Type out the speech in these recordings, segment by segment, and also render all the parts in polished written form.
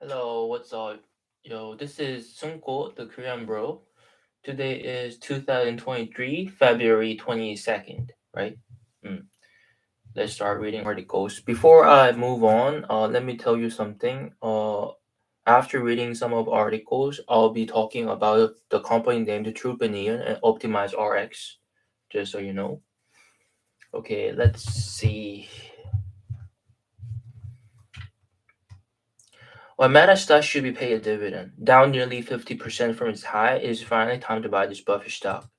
Hello, what's up? Yo, this is Sunko, the Korean bro. Today is 2023, February 22nd, right? Mm. Let's start reading articles. Before I move on, let me tell you something. After reading some of articles, I'll be talking about the company named Trupanion and Optimize RX, just so you know. Okay, let's see. While Meta stock should be paid a dividend, down nearly 50% from its high, it is finally time to buy this Buffett stock.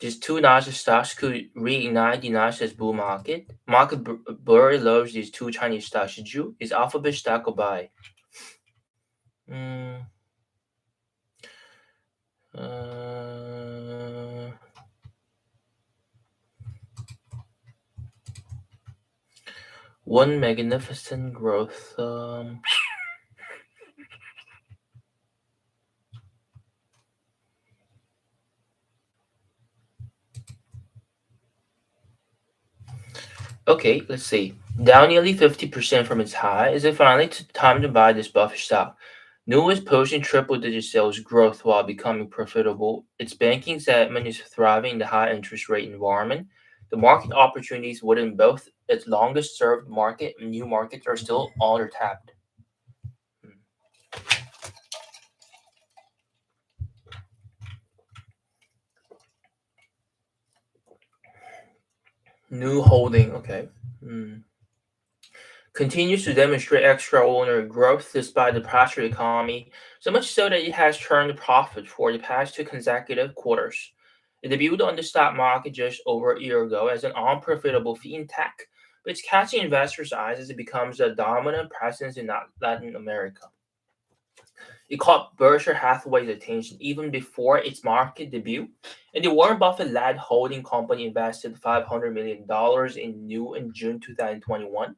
These two Nasdaq stocks could reignite the Nasdaq's bull market. Market Burry loves these two Chinese stocks. Should is Alphabet stock a buy? Mm, uh, one magnificent growth. Okay, let's see. Down nearly 50% from its high. Is it finally time to buy this Buffett stock? New is posting triple-digit sales growth while becoming profitable. Its banking segment is thriving in the high interest rate environment. The market opportunities within both its longest served market and new markets are still undertapped. New holding, okay. Continues to demonstrate extraordinary growth despite the pressured economy, so much so that it has turned a profit for the past two consecutive quarters. It debuted on the stock market just over a year ago as an unprofitable fintech, but it's catching investors' eyes as it becomes a dominant presence in Latin America. It caught Berkshire Hathaway's attention even before its market debut, and the Warren Buffett-led holding company invested $500 million in new in June 2021.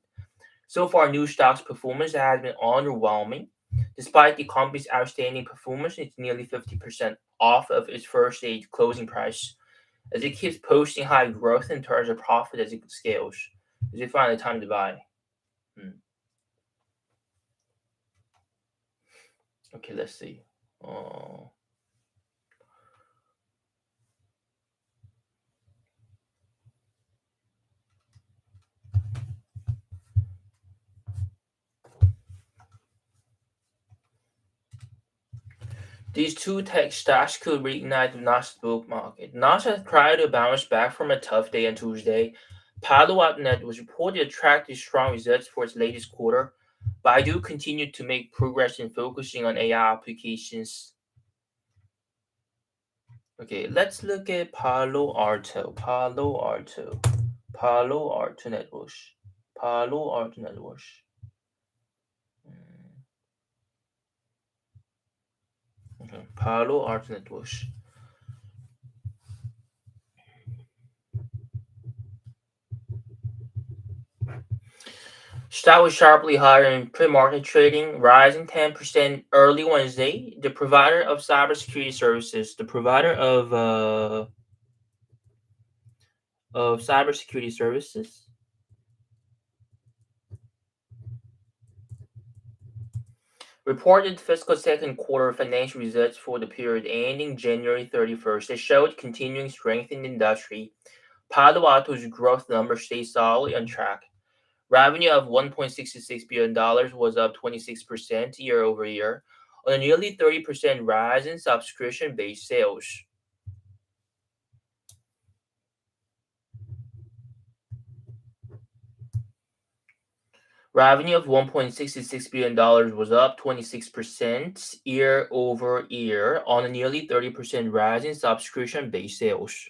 So far, new stock's performance has been underwhelming. Despite the company's outstanding performance, it's nearly 50% off of its first stage closing price, as it keeps posting high growth in terms of profit as it scales. Is it finally time to buy? Hmm. Okay, let's see. Uh, these two tech stocks could reignite the Nasdaq book market. Nasdaq tried to bounce back from a tough day on Tuesday. Palo.net was reported to attract strong results for its latest quarter, Baidu continued to make progress in focusing on AI applications. Okay, let's look at Palo Alto. Palo Alto Networks. Palo Alto Networks. Okay, Palo Alto Networks. Stock was sharply higher in pre-market trading, rising 10% early Wednesday. The provider of cybersecurity services, of cybersecurity services, reported fiscal second quarter financial results for the period ending January 31st that showed continuing strength in the industry. Palo Alto's growth numbers stay solidly on track. Revenue of $1.66 billion was up 26% year over year, on a nearly 30% rise in subscription-based sales. Revenue of $1.66 billion was up 26% year over year, on a nearly 30% rise in subscription-based sales.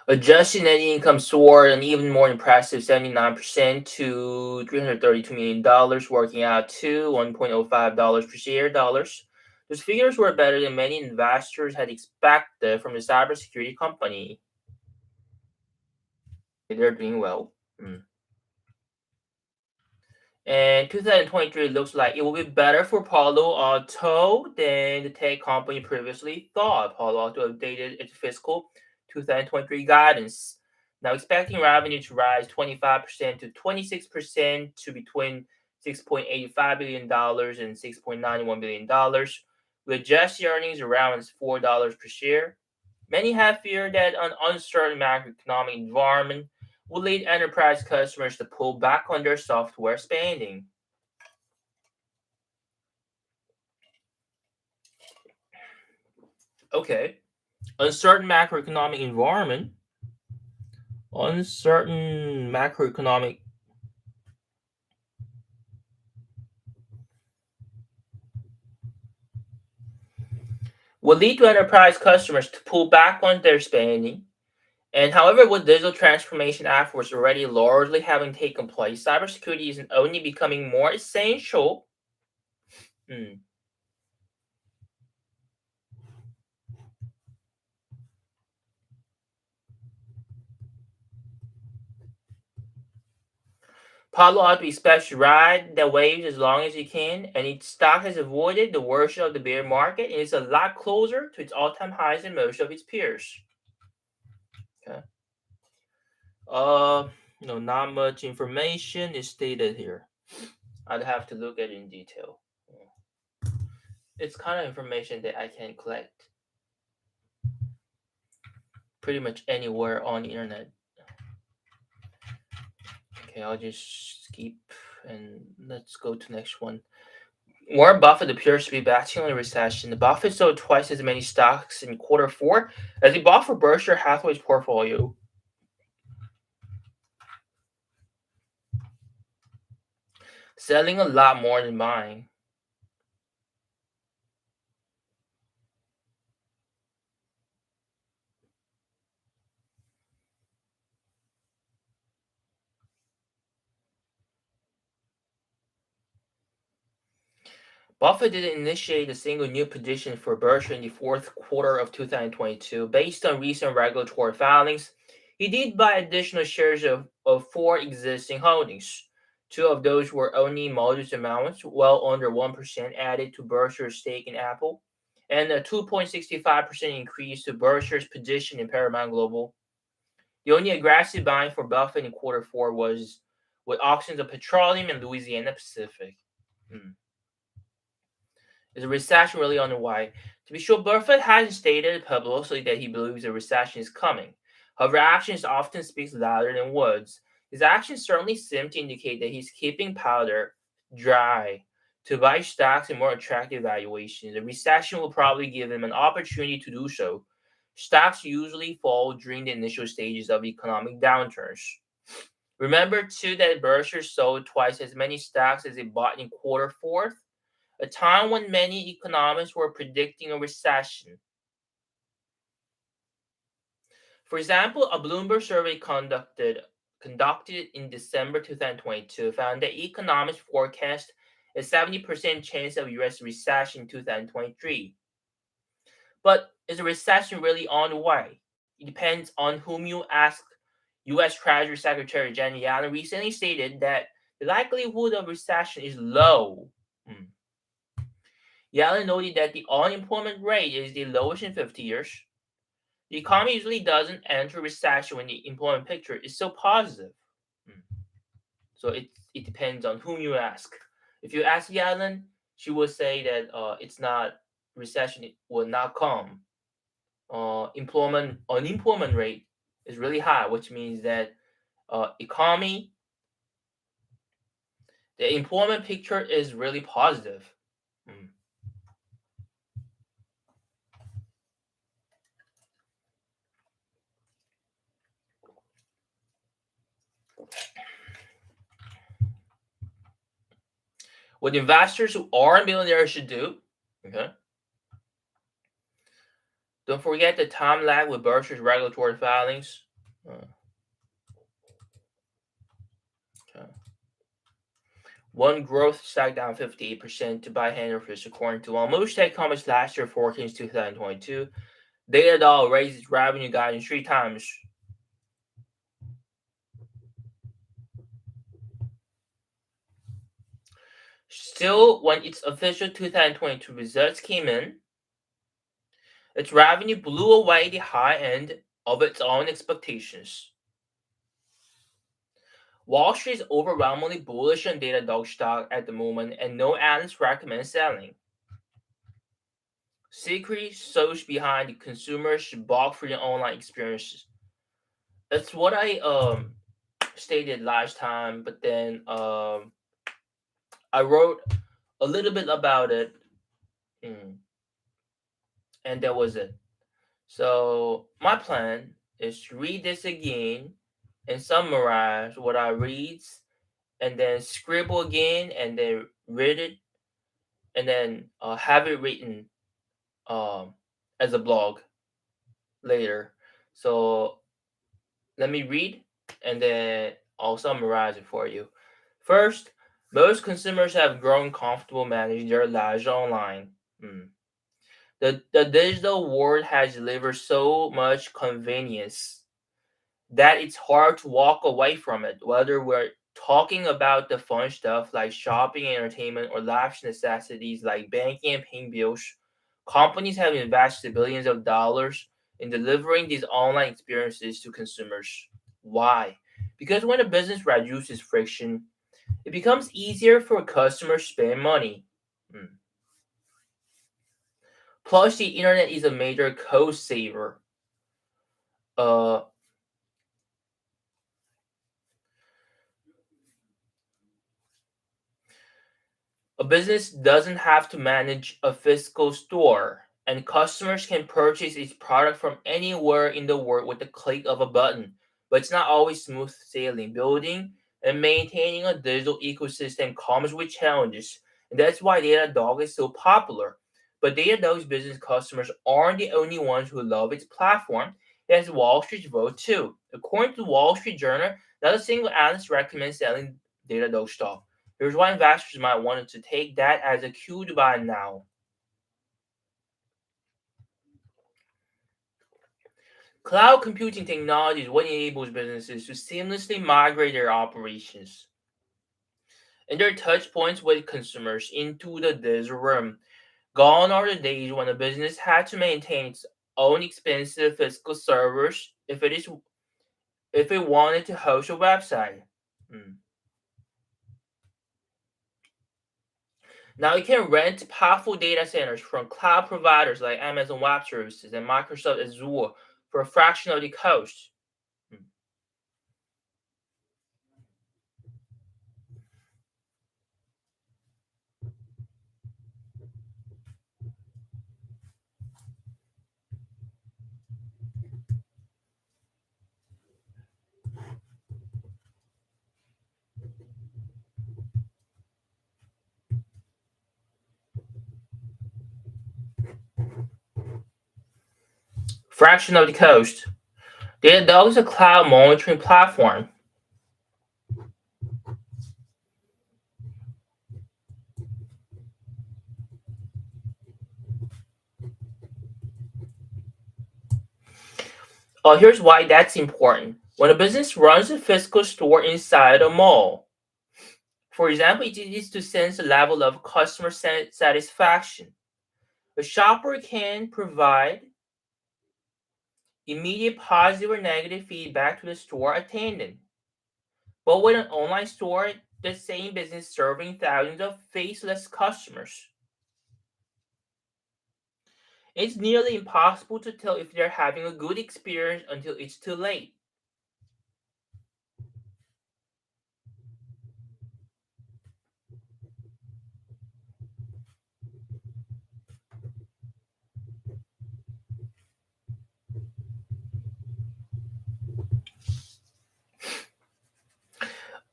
Adjusted net income soared an even more impressive 79% to $332 million, working out to $1.05 per share. Those figures were better than many investors had expected from the cybersecurity company. They're doing well. Mm. And 2023 looks like it will be better for Palo Alto than the tech company previously thought. Palo Alto updated its fiscal 2023 guidance, now expecting revenue to rise 25% to 26% to between $6.85 billion and $6.91 billion, with adjusted earnings around $4 per share. Many have feared that an uncertain macroeconomic environment will lead enterprise customers to pull back on their software spending. Okay, uncertain macroeconomic environment, uncertain macroeconomic will lead to enterprise customers to pull back on their spending. And however, with digital transformation efforts already largely having taken place, cybersecurity isn't only becoming more essential. Hmm. Palo Alto expects to ride the waves as long as it can, and its stock has avoided the worst of the bear market and is a lot closer to its all-time highs than most of its peers. Okay. Uh, no, not much information is stated here. I'd have to look at it in detail. It's kind of information that I can collect pretty much anywhere on the internet. Okay, I'll just skip and let's go to next one. Warren Buffett appears to be backing on a recession. Buffett sold twice as many stocks in quarter four as he bought for Berkshire Hathaway's portfolio, selling a lot more than buying. Buffett didn't initiate a single new position for Berkshire in the fourth quarter of 2022. Based on recent regulatory filings, he did buy additional shares of four existing holdings. Two of those were only modest amounts, well under 1% added to Berkshire's stake in Apple, and a 2.65% increase to Berkshire's position in Paramount Global. The only aggressive buying for Buffett in quarter four was with auctions of petroleum in Louisiana Pacific. Hmm. Is a recession really on the way? To be sure, Buffett hasn't stated publicly that he believes a recession is coming. However, actions often speak louder than words. His actions certainly seem to indicate that he's keeping powder dry to buy stocks at more attractive valuations. A recession will probably give him an opportunity to do so. Stocks usually fall during the initial stages of economic downturns. Remember, too, that Berkshire sold twice as many stocks as it bought in quarter four, a time when many economists were predicting a recession. For example, a Bloomberg survey conducted in December 2022 found that economists forecast a 70% chance of US recession in 2023. But is a recession really on the way? It depends on whom you ask. US Treasury Secretary Janet Yellen recently stated that the likelihood of recession is low. Hmm. Yellen noted that the unemployment rate is the lowest in 50 years. The economy usually doesn't enter recession when the employment picture is so positive. Hmm. So it depends on whom you ask. If you ask Yellen, she will say that it's not recession it will not come. Employment unemployment rate is really high, which means that economy the employment picture is really positive. Hmm. What investors who are millionaires should do. Okay. Don't forget the time lag with Berkshire's regulatory filings. Uh, okay. One growth stock down 58% to buy Hanover's according to most tech companies last year forecast 2022. Datadog raised its revenue guidance three times. Still, when its official 2022 results came in, its revenue blew away the high end of its own expectations. Wall Street is overwhelmingly bullish on Datadog stock at the moment, and no analyst recommends selling. Secretly surge behind the consumers should balk for their online experiences. That's what I stated last time, but then I wrote a little bit about it, mm, and that was it. So my plan is to read this again and summarize what I read, and then scribble again, and then read it, and then have it written um, as a blog later. So let me read, and then I'll summarize it for you. First, most consumers have grown comfortable managing their lives online. Hmm. The digital world has delivered so much convenience that it's hard to walk away from it, whether we're talking about the fun stuff like shopping, entertainment, or life necessities like banking and paying bills. Companies have invested billions of dollars in delivering these online experiences to consumers. Why? Because when a business reduces friction, it becomes easier for customers to spend money. Hmm. Plus, the internet is a major cost saver. Uh, A business doesn't have to manage a physical store, and customers can purchase its product from anywhere in the world with the click of a button. But it's not always smooth sailing. Building and maintaining a digital ecosystem comes with challenges, and that's why Datadog is so popular. But Datadog's business customers aren't the only ones who love its platform. It has Wall Street's vote too. According to the Wall Street Journal, not a single analyst recommends selling Datadog stock. Here's why investors might want to take that as a cue to buy now. Cloud computing technology is what enables businesses to seamlessly migrate their operations and their touch points with consumers into the digital realm. Gone are the days when a business had to maintain its own expensive physical servers if it wanted to host a website. Hmm. Now you can rent powerful data centers from cloud providers like Amazon Web Services and Microsoft Azure for a fraction of the cost. Hmm. Fraction of the cost. Datadog is a cloud monitoring platform. Here's why that's important. When a business runs a physical store inside a mall, for example, it needs to sense the level of customer satisfaction. The shopper can provide immediate positive or negative feedback to the store attendant. But with an online store, the same business serving thousands of faceless customers, it's nearly impossible to tell if they're having a good experience until it's too late.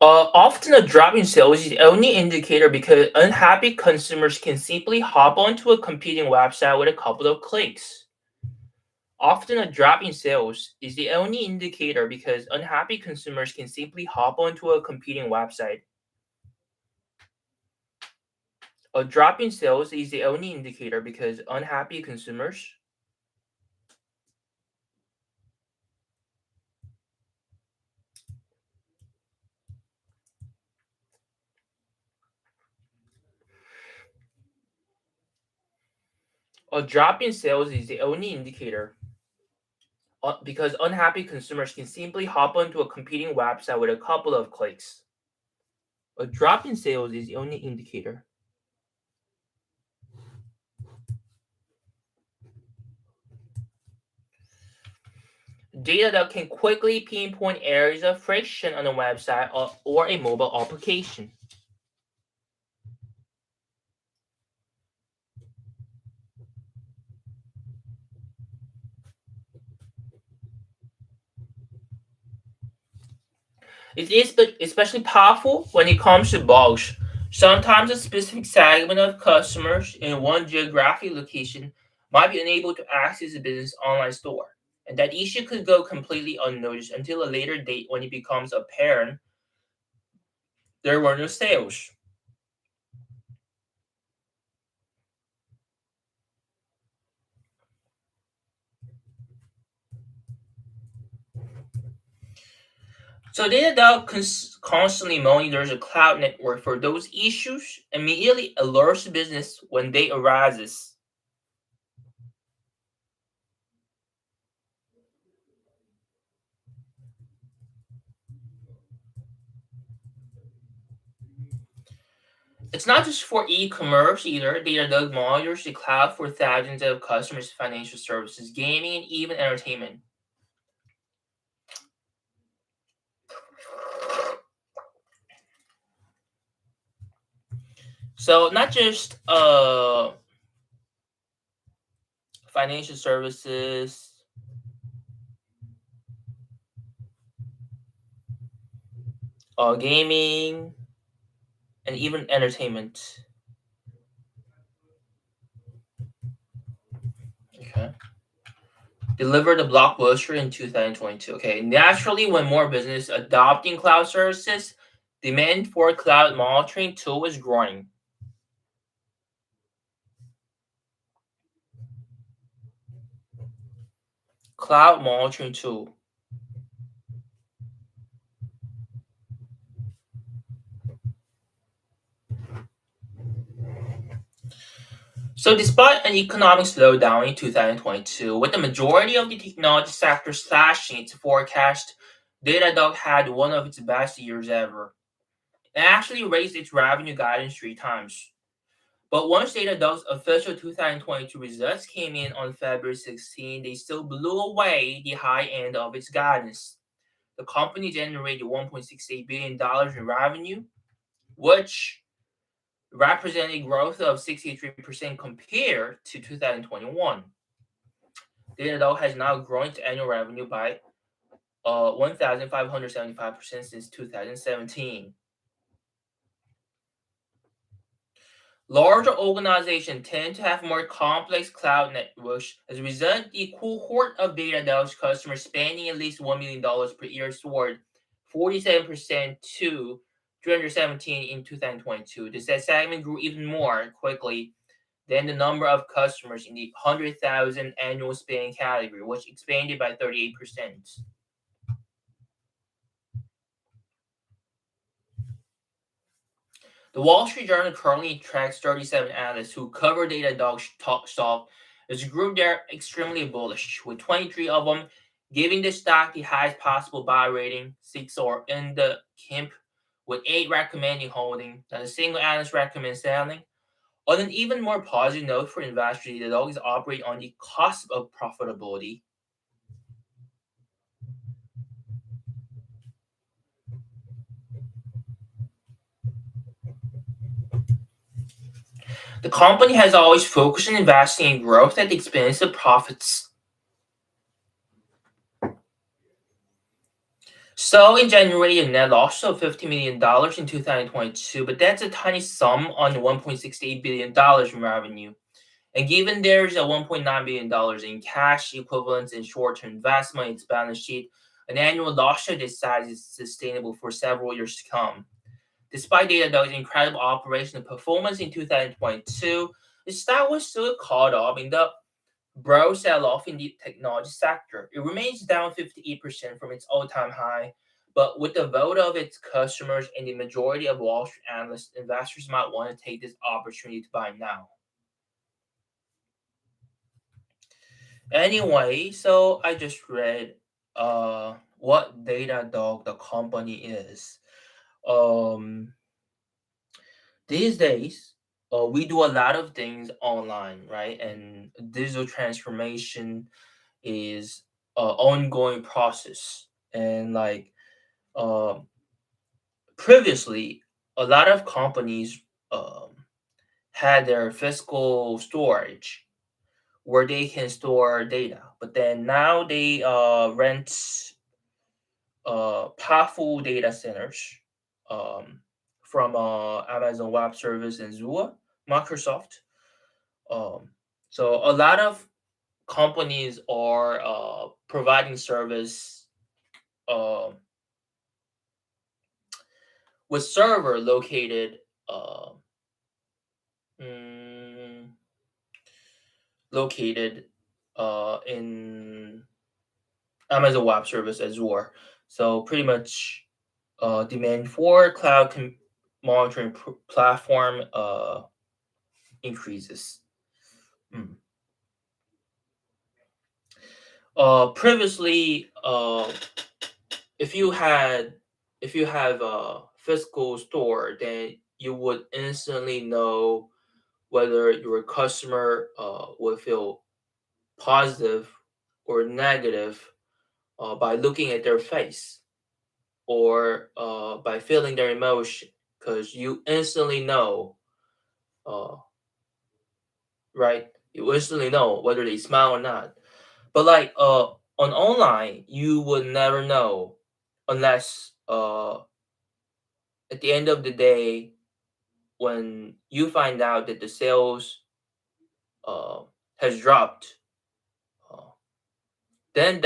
Often a drop in sales is the only indicator because unhappy consumers can simply hop onto a competing website with a couple of clicks. Often a drop in sales is the only indicator because unhappy consumers can simply hop onto a competing website. A drop in sales is the only indicator because unhappy consumers. A drop in sales is the only indicator because unhappy consumers can simply hop onto a competing website with a couple of clicks. A drop in sales is the only indicator. Data that can quickly pinpoint areas of friction on a website or a mobile application. It is especially powerful when it comes to bugs. Sometimes a specific segment of customers in one geographic location might be unable to access a business online store. And that issue could go completely unnoticed until a later date when it becomes apparent there were no sales. So Datadog constantly monitors a cloud network for those issues, and immediately alerts the business when they arises. It's not just for e-commerce either. Datadog monitors the cloud for thousands of customers, financial services, gaming, and even entertainment. So not just financial services, gaming, and even entertainment. Okay. Delivered a blockbuster in 2022. Okay, naturally, when more business adopting cloud services, demand for cloud monitoring tool is growing. Cloud monitoring tool. So, despite an economic slowdown in 2022, with the majority of the technology sector slashing its forecast, Datadog had one of its best years ever. It actually raised its revenue guidance three times. But once Datadog's official 2022 results came in on February 16, they still blew away the high end of its guidance. The company generated $1.68 billion in revenue, which represented growth of 63% compared to 2021. Datadog has now grown its annual revenue by 1,575% since 2017. Larger organizations tend to have more complex cloud networks. As a result, the cohort of Datadog's customers spending at least $1 million per year soared 47% to 317 in 2022. This segment grew even more quickly than the number of customers in the 100,000 annual spending category, which expanded by 38%. The Wall Street Journal currently tracks 37 analysts who cover Datadog's stock. As a group, they're extremely bullish, with 23 of them giving the stock the highest possible buy rating. Six are in the camp, with eight recommending holding. Not a single analyst recommends selling. On an even more positive note for investors, Datadog is operating on the cusp of profitability. The company has always focused on investing in growth at the expense of profits. So in January, a net loss of $50 million in 2022, but that's a tiny sum on $1.68 billion in revenue. And given there's a $1.9 billion in cash equivalents and short-term investment in its balance sheet, an annual loss of this size is sustainable for several years to come. Despite Datadog's incredible operational performance in 2022, the stock was still caught up in the bro sell-off in the technology sector. It remains down 58% from its all-time high, but with the vote of its customers and the majority of Wall Street analysts, investors might want to take this opportunity to buy now. Anyway, so I just read what Datadog the company is. Um these days, we do a lot of things online, right? And digital transformation is ongoing process. And like uh, previously, a lot of companies had their physical storage where they can store data, but then now they rent powerful data centers um, from Amazon Web Service and Zua, Microsoft. Um, so a lot of companies are providing service um with server located uh, mm, located in Amazon Web Service Azure. So pretty much demand for monitoring platform increases. Mm. Previously, if you had if you have a physical store, then you would instantly know whether your customer will feel positive or negative by looking at their face or by feeling their emotion, because you instantly know, uh, right? You instantly know whether they smile or not. But like on online, you would never know unless at the end of the day, when you find out that the sales uh, has dropped, uh, then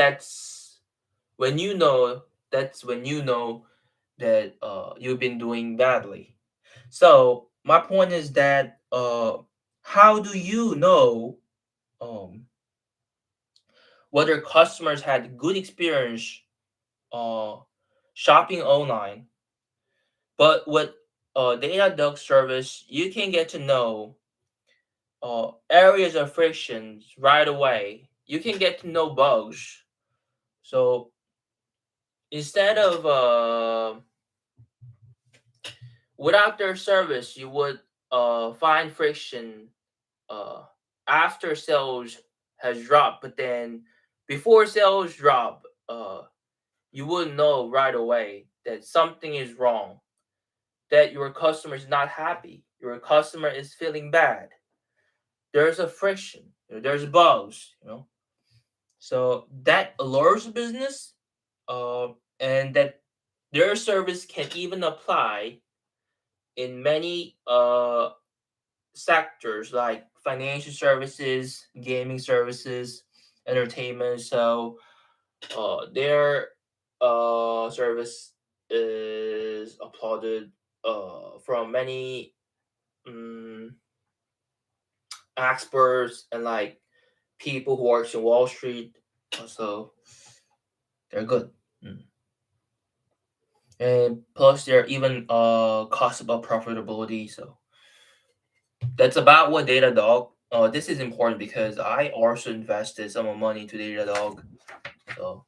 when you know that's when you know that you've been doing badly. So my point is that how do you know um, whether customers had good experience uh, shopping online? But with Datadog service, you can get to know areas of frictions right away. You can get to know bugs. So instead of without their service, you would find friction uh, after sales has dropped. But then before sales drop, you would know right away that something is wrong, that your customer is not happy, your customer is feeling bad. There's a friction, there's bugs, So that allures business, and that their service can even apply in many sectors like financial services, gaming services, entertainment. So their service is applauded from many um, experts and like people who works in Wall Street. So they're good. Mm. And plus they're even cost about profitability. So that's about what Datadog. This is important because I also invested some money into Datadog. So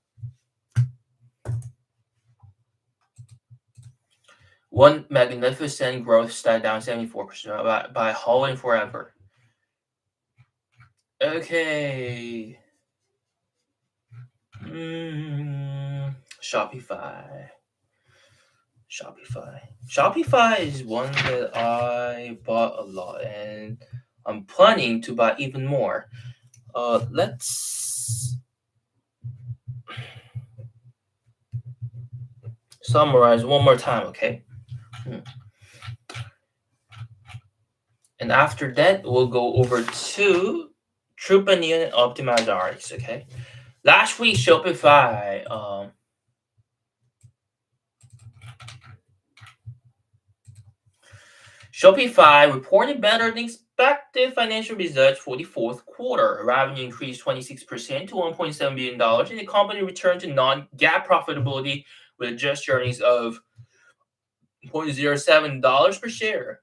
one magnificent growth style down 74% by holding forever. Okay. Mm, Shopify. Shopify. Shopify is one that I bought a lot, and I'm planning to buy even more. Let's summarize one more time, okay? Hmm. And after that, we'll go over to Trupanion and Optimize RX, okay? Last week, Shopify reported better than expected financial results for the fourth quarter. Revenue increased 26% to $1.7 billion, and the company returned to non-GAAP profitability with adjusted earnings of $0.07 per share.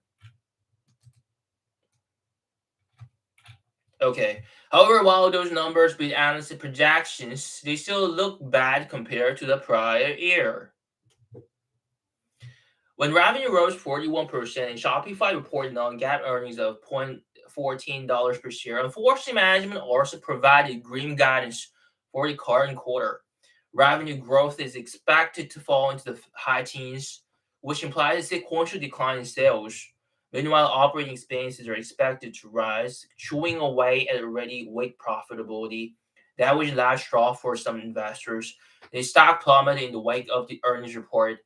Okay. However, while those numbers beat analyst projections, they still look bad compared to the prior year. When revenue rose 41% and Shopify reported non-GAAP earnings of $0.14 per share, unfortunately, management also provided grim guidance for the current quarter. Revenue growth is expected to fall into the high teens, which implies a sequential decline in sales. Meanwhile, operating expenses are expected to rise, chewing away at already weak profitability. That was the last straw for some investors. The stock plummeted in the wake of the earnings report.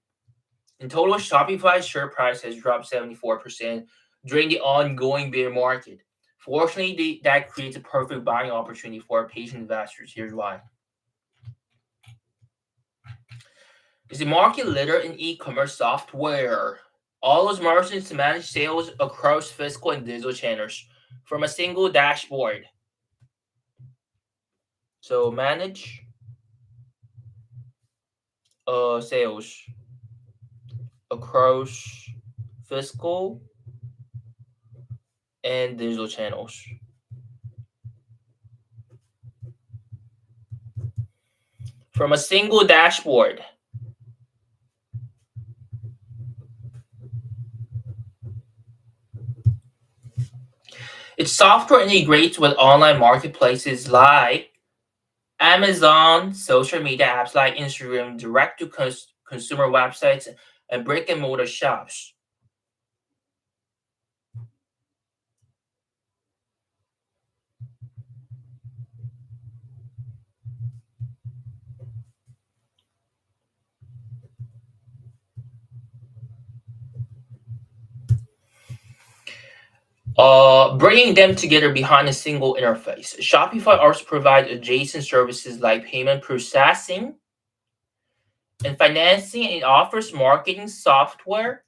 In total, Shopify's share price has dropped 74% during the ongoing bear market. Fortunately, that creates a perfect buying opportunity for patient investors. Here's why. It's the market leader in e-commerce software. Allows merchants to manage sales across physical and digital channels from a single dashboard. So manage sales across physical and digital channels from a single dashboard. Its software integrates with online marketplaces like Amazon, social media apps like Instagram, direct to consumer websites, and brick and mortar shops. Bringing them together behind a single interface. Shopify also provides adjacent services like payment processing and financing, and it offers marketing software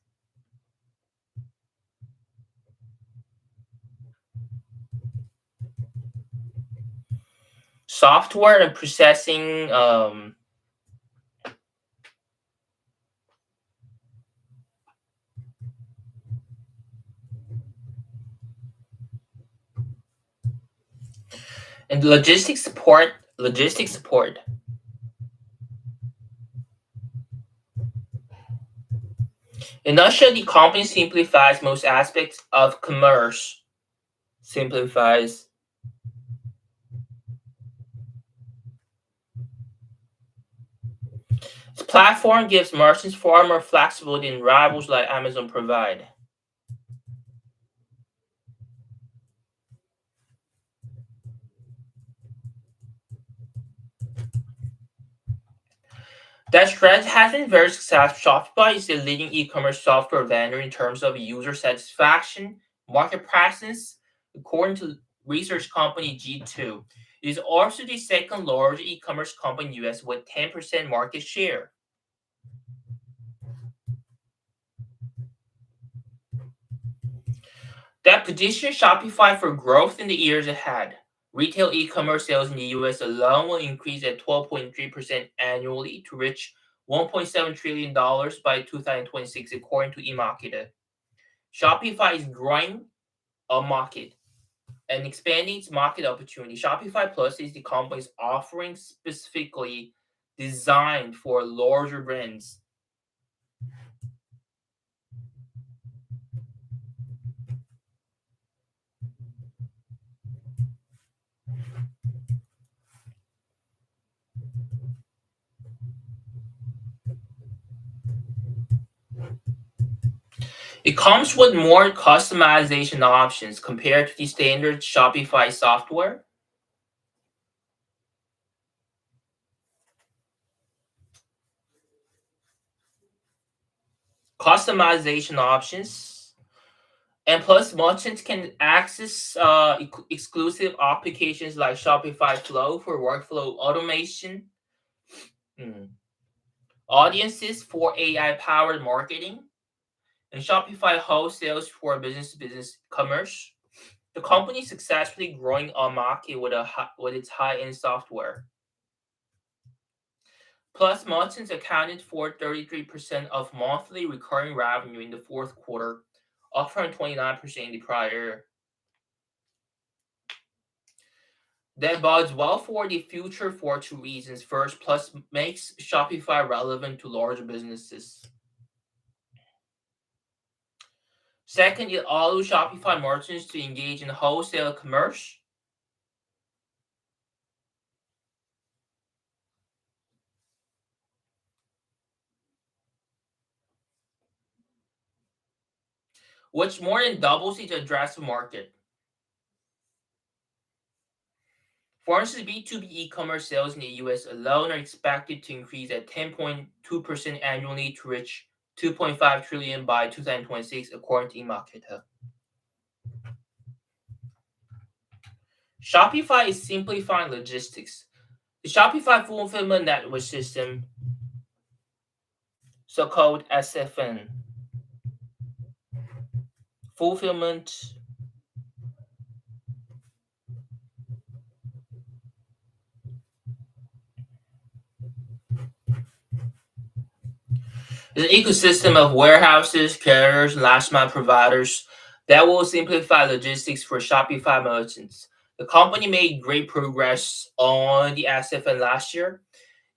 and processing and logistics support. Logistics support. In a nutshell, the company simplifies most aspects of commerce. Simplifies. Its platform gives merchants far more flexibility than rivals like Amazon provide. That strategy has been very successful. Shopify is the leading e-commerce software vendor in terms of user satisfaction, market presence, according to research company G2. It is also the second largest e-commerce company in the US with 10% market share. That positions Shopify for growth in the years ahead. Retail e-commerce sales in the US alone will increase at 12.3% annually to reach $1.7 trillion by 2026, according to eMarketer. Shopify is growing a market and expanding its market opportunity. Shopify Plus is the company's offering specifically designed for larger brands. It comes with more customization options compared to the standard Shopify software. Customization options, and plus merchants can access exclusive applications like Shopify Flow for workflow automation, hmm, audiences for AI powered marketing, and Shopify wholesales for business to business commerce. The company is successfully growing a market with its high end software. Plus, merchants accounted for 33% of monthly recurring revenue in the fourth quarter, up from 29% in the prior year. That bodes well for the future for two reasons. First, plus makes Shopify relevant to larger businesses. Second, it allows Shopify merchants to engage in wholesale commerce, which more than doubles its addressable market. For instance, B2B e-commerce sales in the US alone are expected to increase at 10.2% annually to reach 2.5 trillion by 2026, according to eMarketer. Shopify is simplifying logistics. The Shopify Fulfillment Network System, so-called SFN, fulfillment is an ecosystem of warehouses, carriers, and last mile providers that will simplify logistics for Shopify merchants. The company made great progress on the SFN last year.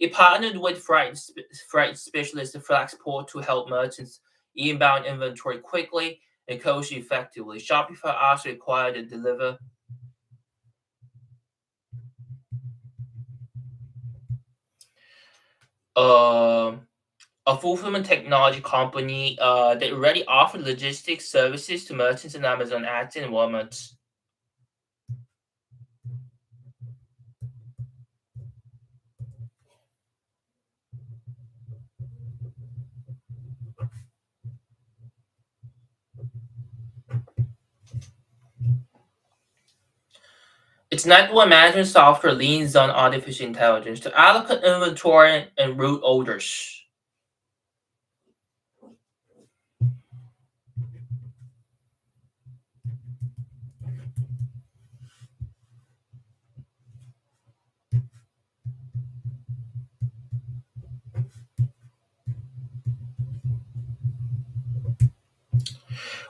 It partnered with freight specialist Flexport to help merchants inbound inventory quickly and cost effectively. Shopify also required to deliver uh, a fulfillment technology company that already offered logistics services to merchants in Amazon Ads and Walmart. Its network management software leans on artificial intelligence to allocate inventory and route orders,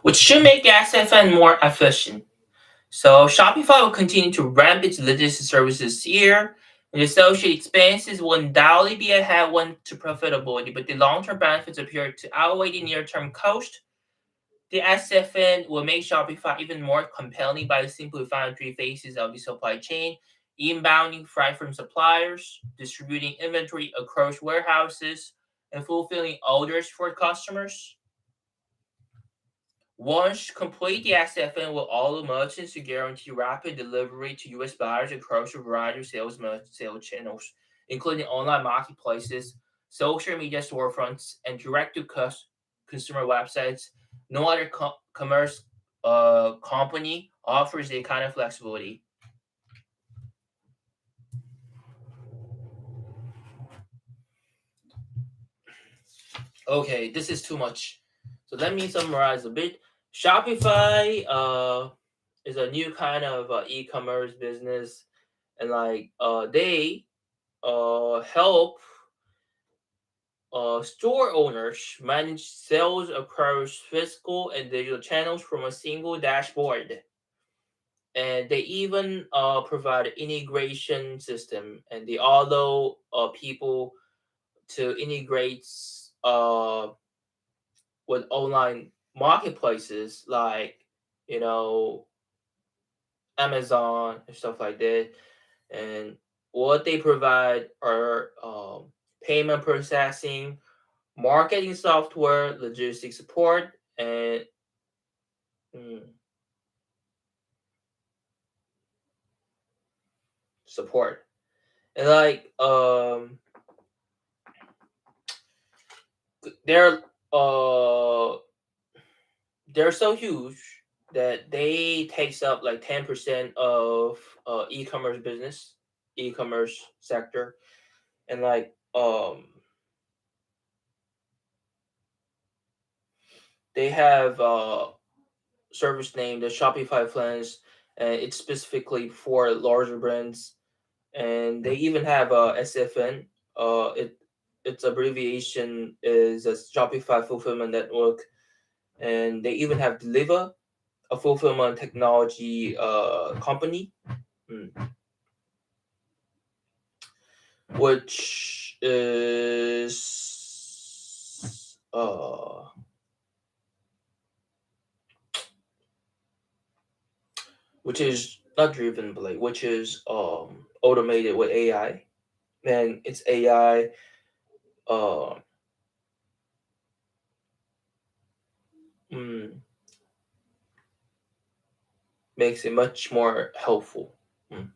which should make SFN more efficient. So Shopify will continue to ramp its logistics services this year, and the associated expenses will undoubtedly be a headwind to profitability, but the long-term benefits appear to outweigh the near-term cost. The SFN will make Shopify even more compelling by simplifying three phases of the supply chain: inbounding freight from suppliers, distributing inventory across warehouses, and fulfilling orders for customers. Once complete, the SFN will allow merchants to guarantee rapid delivery to US buyers across a variety of sales channels, including online marketplaces, social media storefronts, and direct-to-consumer websites. No other commerce company offers a kind of flexibility. Okay, this is too much. So let me summarize a bit. Shopify is a new kind of e-commerce business, and they help store owners manage sales across physical and digital channels from a single dashboard. And they even provide an integration system, and they allow people to integrate uh, with online marketplaces like, you know, Amazon and stuff like that. And what they provide are payment processing, marketing software, logistics support, and mm, support. And they're uh they're so huge that they takes up like 10% of e-commerce business, e-commerce sector, and they have service named the Shopify Plans, and it's specifically for larger brands. And they even have SFN. Its abbreviation is a Shopify Fulfillment Network, and they even have Deliver, a fulfillment technology company. Mm. which is which is not driven blade, which is automated with AI. And it's AI uh mm, makes it much more helpful. Mm.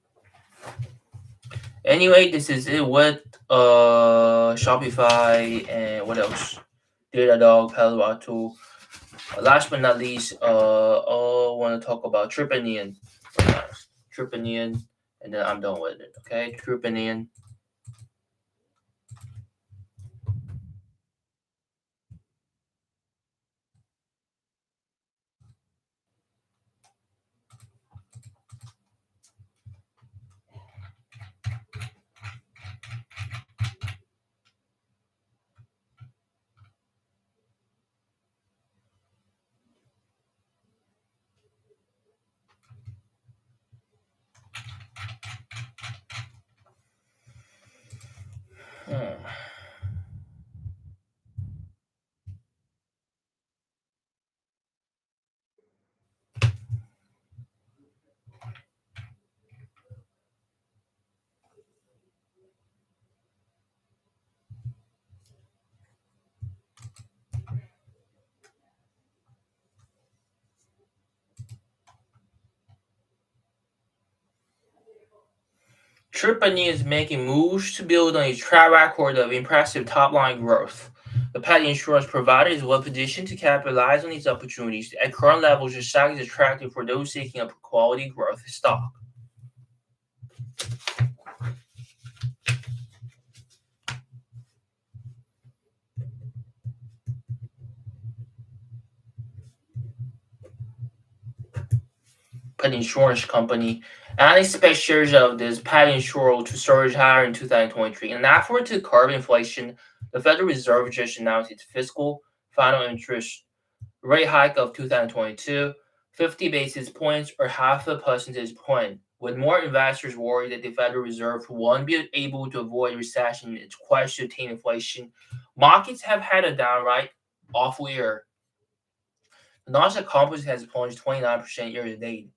Anyway, this is it with Shopify and what else? Datadog, Palo Alto. Last but not least, I want to talk about Tripanian. Tripanian, and then I'm done with it. Okay, Tripanian. Hmm. Tripani is making moves to build on a track record of impressive top-line growth. The pet insurance provider is well positioned to capitalize on these opportunities. At current levels, the stock is attractive for those seeking a quality growth stock. Pet insurance company and expect shares of this pet insurer to surge higher in 2023. In an effort to curb inflation, the Federal Reserve just announced its fiscal final interest rate hike of 2022, 50 basis points or half a percentage point. With more investors worried that the Federal Reserve won't be able to avoid recession in its quest to tame inflation, markets have had a downright awful year. The Nasdaq Composite has plunged 29% year to date.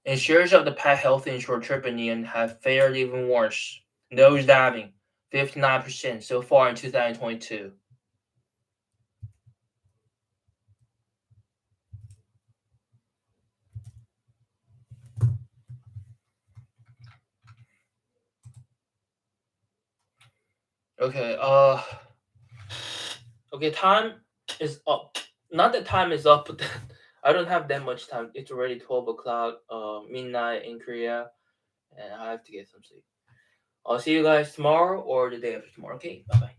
And shares of the pet health insurer Tripanian have fared even worse, nosediving 59% so far in 2022. Okay, okay, time is up. Not that time is up, but I don't have that much time. It's already 12 o'clock, midnight in Korea, and I have to get some sleep. I'll see you guys tomorrow or the day after tomorrow. Okay, bye bye.